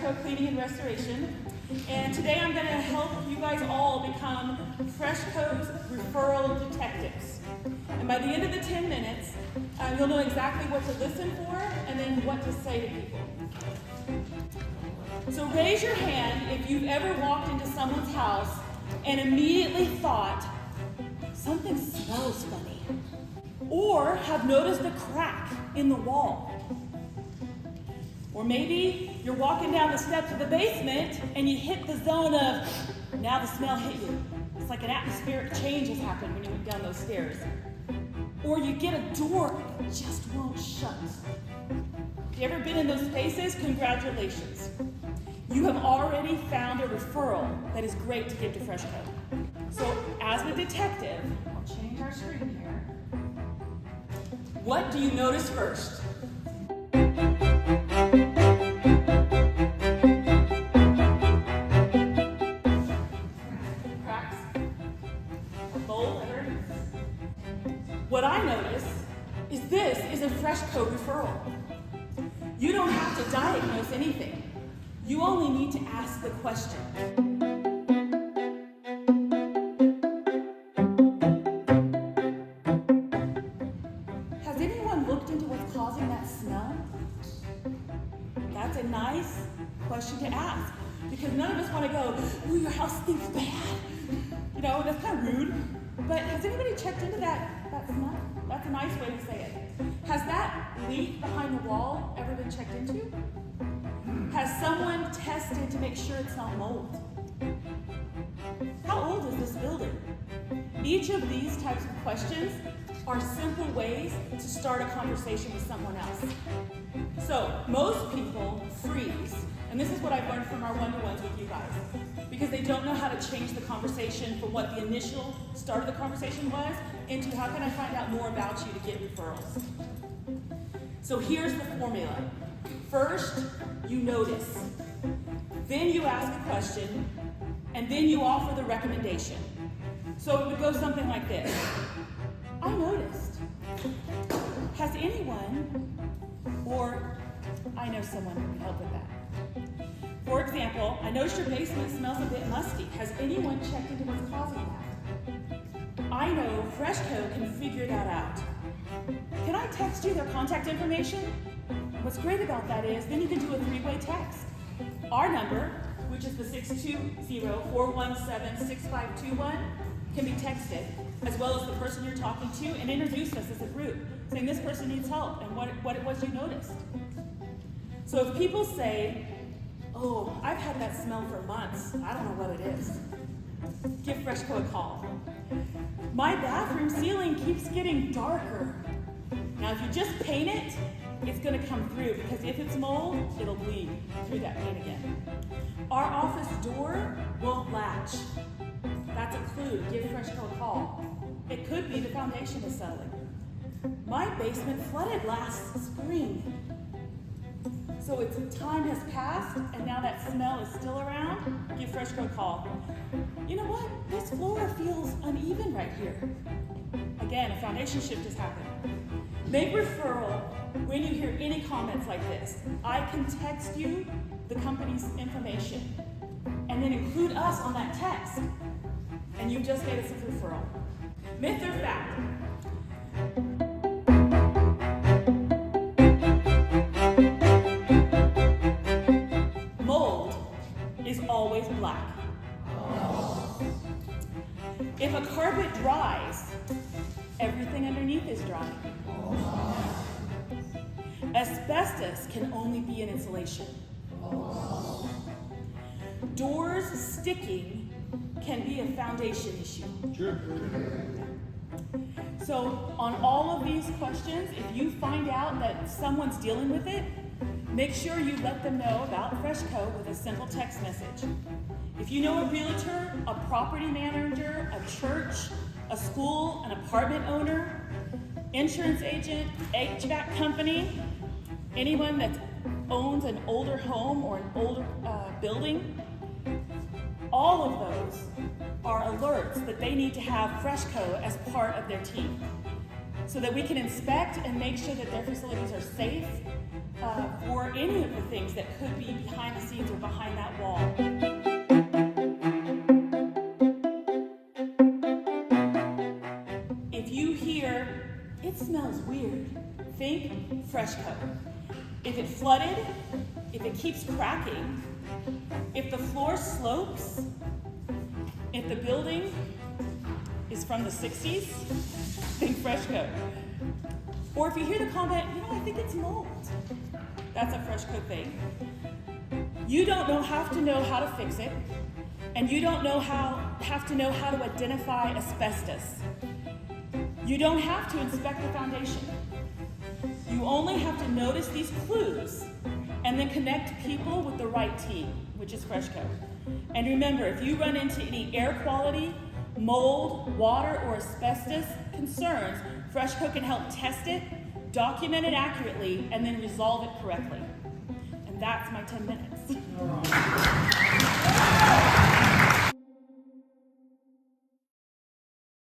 FreshCo Cleaning and Restoration, and today I'm going to help you guys all become FreshCo's referral detectives. And by the end of the 10 minutes, you'll know exactly what to listen for and then what to say to people. So raise your hand if you've ever walked into someone's house and immediately thought, something smells funny, or have noticed a crack in the wall. Or maybe you're walking down the steps of the basement and you hit the zone of, now the smell hit you. It's like an atmospheric change has happened when you went down those stairs. Or you get a door that just won't shut. If you've ever been in those spaces, congratulations. You have already found a referral that is great to give to FreshCo. So as the detective, I'll change our screen here. What do you notice first? Cracks? Mold? What I notice is this is a FreshCo referral. You don't have to diagnose anything. You only need to ask the question. Has anyone looked into what's causing that smell? That's a nice question to ask, because none of us want to go, ooh, your house stinks bad. You know, that's kind of rude. But has anybody checked into that smell? That's a nice way to say it. Has that leak behind the wall ever been checked into? Has someone tested to make sure it's not mold? How old is this building? Each of these types of questions are simple ways to start a conversation with someone else. So most people freeze, and this is what I've learned from our one-to-ones with you guys, because they don't know how to change the conversation from what the initial start of the conversation was into how can I find out more about you to get referrals. So here's the formula. First, you notice. Then you ask a question, and then you offer the recommendation. So it would go something like this. I noticed. Has anyone, or I know someone who can help with that. For example, I noticed your basement smells a bit musty. Has anyone checked into what's causing that? I know FreshCo can figure that out. Can I text you their contact information? What's great about that is then you can do a three-way text. Our number, which is the 620-417-6521, can be texted, as well as the person you're talking to, and introduce us as a group, saying this person needs help and what it was you noticed. So if people say, oh, I've had that smell for months, I don't know what it is, give FreshCo a call. My bathroom ceiling keeps getting darker. Now if you just paint it, it's going to come through, because if it's mold, it'll bleed through that paint again. Our office door won't latch. That's a clue. Give FreshCo a call. It could be the foundation is settling. My basement flooded last spring. So time has passed, and now that smell is still around. Give FreshCo a call. You know what? This floor feels uneven right here. Again, a foundation shift has happened. Make referral when you hear any comments like this. I can text you the company's information and then include us on that text. And you just made us a referral. Myth or fact? Mold is always black. If a carpet dries, everything underneath is drying. Asbestos can only be in insulation. Doors sticking can be a foundation issue. Sure. So on all of these questions, if you find out that someone's dealing with it, make sure you let them know about FreshCo with a simple text message. If you know a realtor, a property manager, a church, a school, an apartment owner, insurance agent, HVAC company, anyone that owns an older home or an older building, all of those are alerts that they need to have FreshCo as part of their team so that we can inspect and make sure that their facilities are safe, for any of the things that could be behind the scenes or behind that wall. If you hear, it smells weird, think FreshCo. If it flooded, if it keeps cracking, if the floor slopes, if the building is from the 60s, think FreshCo. Or if you hear the comment, I think it's mold. That's a FreshCo thing. You don't have to know how to fix it, and you don't have to know how to identify asbestos. You don't have to inspect the foundation. You only have to notice these clues and then connect people with the right team, which is FreshCo. And remember, if you run into any air quality, mold, water, or asbestos concerns, FreshCo can help test it, document it accurately, and then resolve it correctly. And that's my 10 minutes.